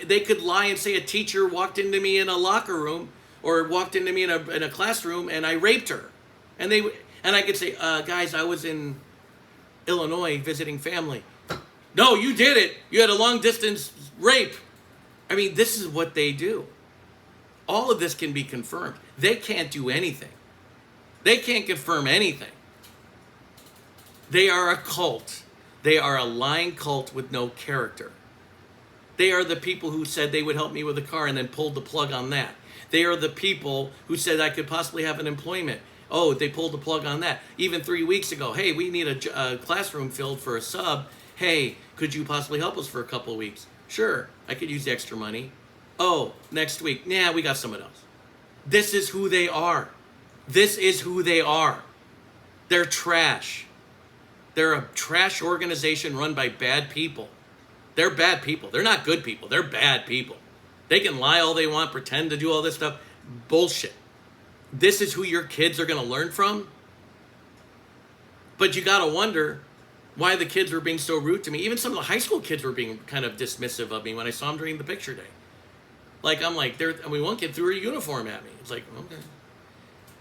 [SPEAKER 1] they could lie and say a teacher walked into me in a locker room or walked into me in a classroom and I raped her. And I could say, guys, I was in Illinois visiting family. No, you did it. You had a long-distance rape. I mean, this is what they do. All of this can be confirmed. They can't do anything. They can't confirm anything. They are a cult. They are a lying cult with no character. They are the people who said they would help me with a car and then pulled the plug on that. They are the people who said I could possibly have an employment. Oh, they pulled the plug on that. Even 3 weeks ago, hey, we need a classroom filled for a sub. Hey, could you possibly help us for a couple of weeks? Sure, I could use the extra money. Oh, next week. Nah, we got someone else. This is who they are. This is who they are. They're trash. They're a trash organization run by bad people. They're bad people. They're not good people. They're bad people. They can lie all they want, pretend to do all this stuff. Bullshit. This is who your kids are going to learn from? But you got to wonder why the kids were being so rude to me. Even some of the high school kids were being kind of dismissive of me when I saw them during the picture day. Like, I'm like, one kid threw a uniform at me. It's like, okay.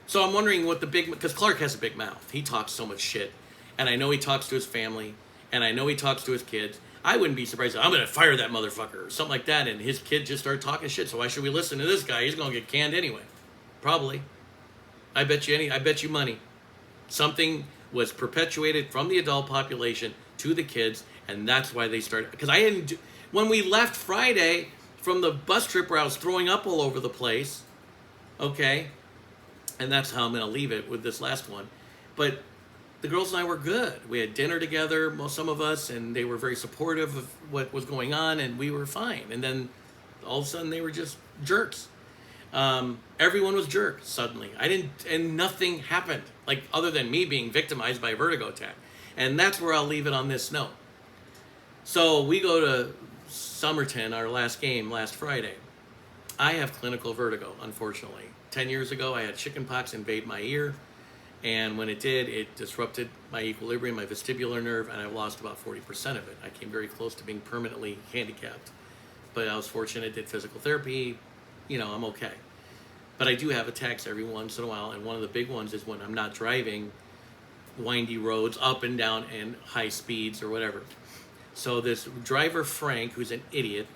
[SPEAKER 1] So I'm wondering what because Clark has a big mouth. He talks so much shit. And I know he talks to his family. And I know he talks to his kids. I wouldn't be surprised if I'm going to fire that motherfucker or something like that. And his kid just started talking shit. So why should we listen to this guy? He's going to get canned anyway. Probably. I bet you money. Something was perpetuated from the adult population to the kids. And that's why they started. Because when we left Friday from the bus trip where I was throwing up all over the place. Okay. And that's how I'm going to leave it with this last one. But the girls and I were good. We had dinner together, some of us, and they were very supportive of what was going on, and we were fine. And then all of a sudden they were just jerks. Everyone was jerks suddenly. And nothing happened, like other than me being victimized by a vertigo attack. And that's where I'll leave it on this note. So we go to Somerton, our last game last Friday. I have clinical vertigo, unfortunately. 10 years ago, I had chickenpox invade my ear, and when it did, it disrupted my equilibrium, my vestibular nerve, and I lost about 40% of it. I came very close to being permanently handicapped, but I was fortunate, did physical therapy, I'm okay. But I do have attacks every once in a while, and one of the big ones is when I'm not driving windy roads, up and down, and high speeds or whatever. So this driver, Frank, who's an idiot,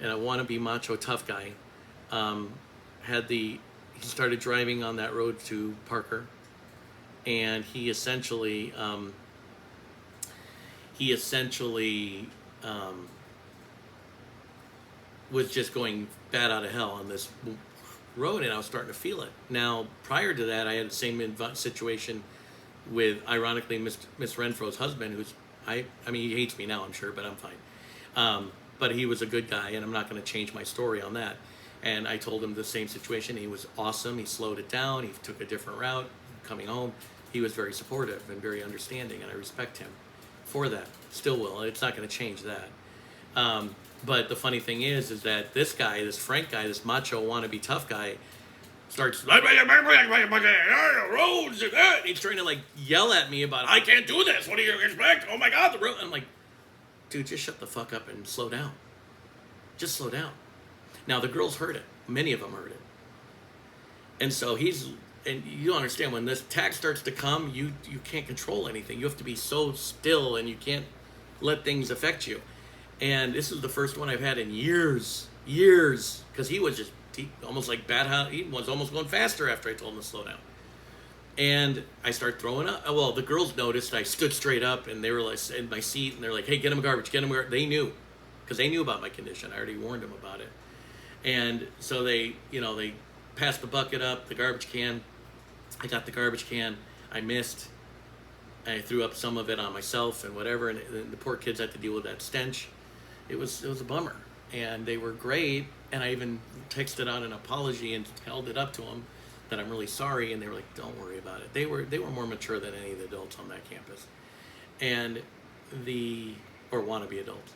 [SPEAKER 1] and a wannabe macho tough guy, he started driving on that road to Parker, and he essentially was just going bat out of hell on this road, and I was starting to feel it. Now, prior to that, I had the same situation with, ironically, Miss Renfro's husband, who's, he hates me now, I'm sure, but I'm fine. But he was a good guy, and I'm not going to change my story on that. And I told him the same situation. He was awesome. He slowed it down. He took a different route coming home. He was very supportive and very understanding, and I respect him for that. Still will. It's not going to change that. But the funny thing is that this guy, this Frank guy, this macho wannabe tough guy, starts roads and that. He's trying to yell at me about, I can't do this. What do you expect? Oh my God, the road. I'm like, dude, just shut the fuck up and slow down. Just slow down. Now, the girls heard it. Many of them heard it. And so and you understand, when this attack starts to come, you can't control anything. You have to be so still, and you can't let things affect you. And this is the first one I've had in years, because he almost like he was almost going faster after I told him to slow down. And I start throwing up. Well, the girls noticed. I stood straight up, and they were in my seat, and they're like, hey, get him garbage, get him garbage. They knew, because they knew about my condition. I already warned them about it. And so they passed the bucket up, the garbage can. I got the garbage can. I missed. I threw up some of it on myself and whatever, and the poor kids had to deal with that stench. It was a bummer. And they were great, and I even texted out an apology and held it up to them that I'm really sorry, and they were like, don't worry about it. They were more mature than any of the adults on that campus. Or wannabe adults.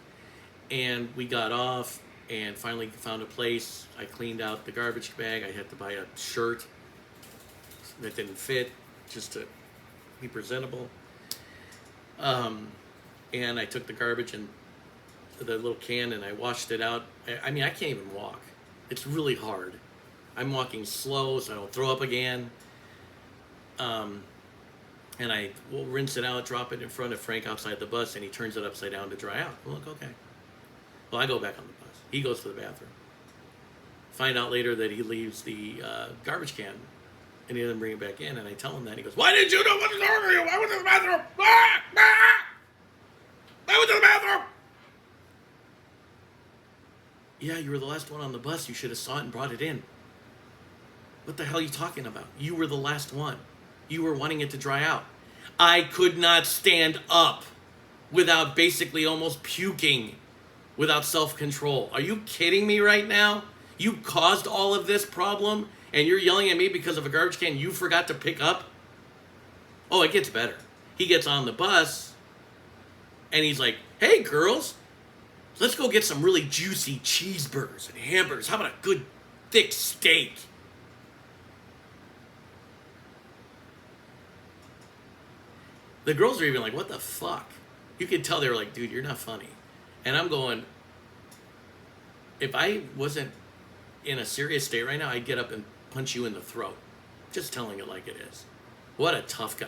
[SPEAKER 1] And we got off, and finally found a place. I cleaned out the garbage bag. I had to buy a shirt that didn't fit just to be presentable. And I took the garbage and the little can, and I washed it out. I can't even walk. It's really hard. I'm walking slow so I don't throw up again. And I will rinse it out, drop it in front of Frank outside the bus, and he turns it upside down to dry out. I'm like, okay. Well, I go back on the bus. He goes to the bathroom. Find out later that he leaves the garbage can, and he doesn't bring it back in. And I tell him that. He goes, why didn't you know what was wrong with you? I went to the bathroom. I went to the bathroom. Yeah, you were the last one on the bus. You should have saw it and brought it in. What the hell are you talking about? You were the last one. You were wanting it to dry out. I could not stand up without basically almost puking, without self-control. Are you kidding me right now? You caused all of this problem, and you're yelling at me because of a garbage can you forgot to pick up? Oh, it gets better. He gets on the bus, and he's like, hey, girls, let's go get some really juicy cheeseburgers and hamburgers. How about a good, thick steak? The girls are even like, what the fuck? You could tell they were like, dude, you're not funny. And I'm going, if I wasn't in a serious state right now, I'd get up and punch you in the throat. Just telling it like it is. What a tough guy.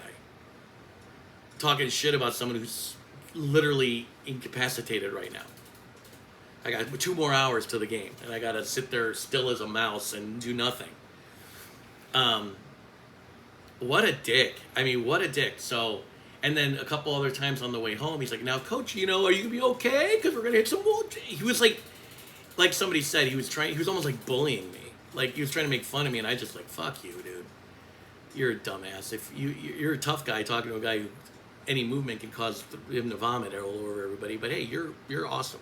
[SPEAKER 1] Talking shit about someone who's literally incapacitated right now. I got 2 more hours to the game, and I got to sit there still as a mouse and do nothing. What a dick. I mean, what a dick. So, and then a couple other times on the way home, he's like, now, coach, are you going to be okay? Because we're going to hit some more. He was like somebody said, he was almost like bullying me. Like, he was trying to make fun of me, and I just like, fuck you, dude. You're a dumbass. If you're a tough guy talking to a guy who any movement can cause him to vomit all over everybody. But hey, you're awesome.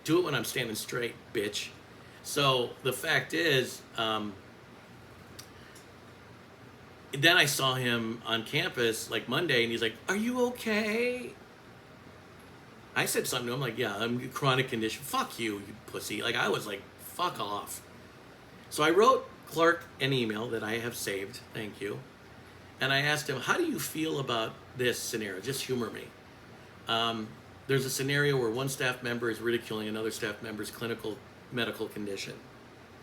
[SPEAKER 1] Do it when I'm standing straight, bitch. So the fact is, then I saw him on campus like Monday, and he's like, "Are you okay?" I said something to him like, "Yeah, I'm chronic condition." Fuck you, you pussy. Like I was like, "Fuck off." So I wrote Clark an email that I have saved. Thank you. And I asked him, how do you feel about this scenario? Just humor me. There's a scenario where one staff member is ridiculing another staff member's clinical medical condition.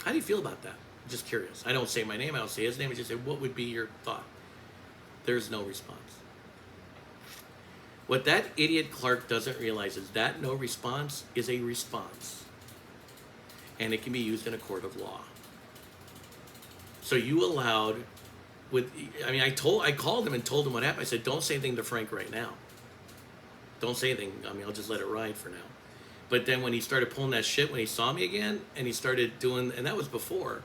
[SPEAKER 1] How do you feel about that? Just curious. I don't say my name. I don't say his name. I just say, what would be your thought? There's no response. What that idiot Clark doesn't realize is that no response is a response. And it can be used in a court of law. So you allowed... I called him and told him what happened. I said, don't say anything to Frank right now. Don't say anything. I'll just let it ride for now. But then when he started pulling that shit, when he saw me again, and he started doing, and that was before,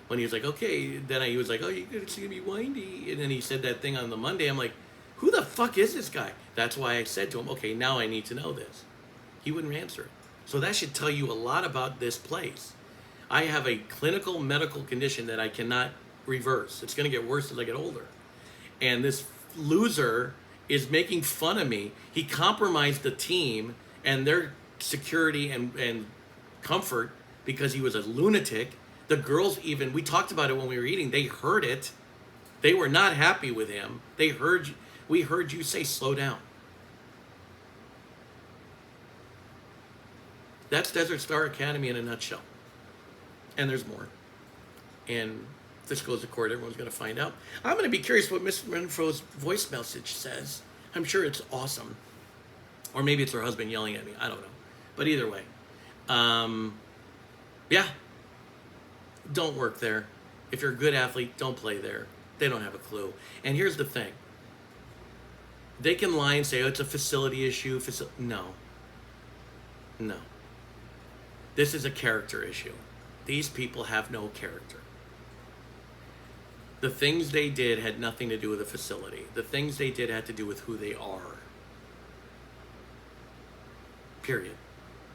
[SPEAKER 1] when he was like, okay, then he was like, oh, you're going to be windy. And then he said that thing on the Monday. I'm like, who the fuck is this guy? That's why I said to him, okay, now I need to know this. He wouldn't answer it. So that should tell you a lot about this place. I have a clinical medical condition that I cannot reverse. It's going to get worse as I get older. And this loser is making fun of me. He compromised the team and their security and comfort because he was a lunatic. The girls even, we talked about it when we were eating, they heard it. They were not happy with him. We heard you say, slow down. That's Desert Star Academy in a nutshell. And there's more. And if this goes to court, everyone's going to find out. I'm going to be curious what Miss Renfro's voice message says. I'm sure it's awesome. Or maybe it's her husband yelling at me. I don't know. But either way. Yeah. Don't work there. If you're a good athlete, don't play there. They don't have a clue. And here's the thing. They can lie and say, oh, it's a facility issue. No. No. This is a character issue. These people have no character. The things they did had nothing to do with the facility. The things they did had to do with who they are. Period.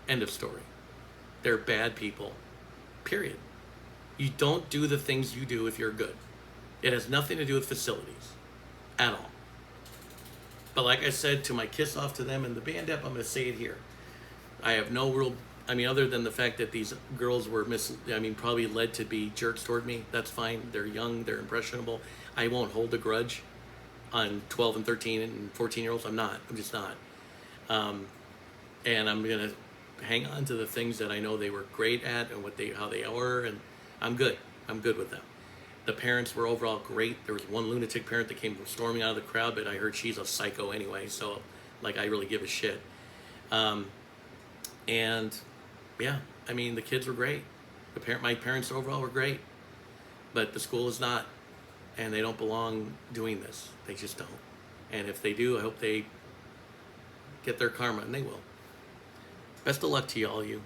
[SPEAKER 1] End of story. They're bad people. Period. You don't do the things you do if you're good. It has nothing to do with facilities. At all. But like I said to my kiss off to them in the band up, I'm going to say it here. I have no real... other than the fact that these girls were probably led to be jerks toward me, that's fine. They're young, they're impressionable. I won't hold a grudge on 12 and 13 and 14-year-olds. I'm just not. And I'm going to hang on to the things that I know they were great at and how they were, and I'm good. I'm good with them. The parents were overall great. There was one lunatic parent that came storming out of the crowd, but I heard she's a psycho anyway, so I really give a shit. And yeah, the kids were great. My parents overall were great, but the school is not, and they don't belong doing this. They just don't. And if they do, I hope they get their karma, and they will. Best of luck to you, all you.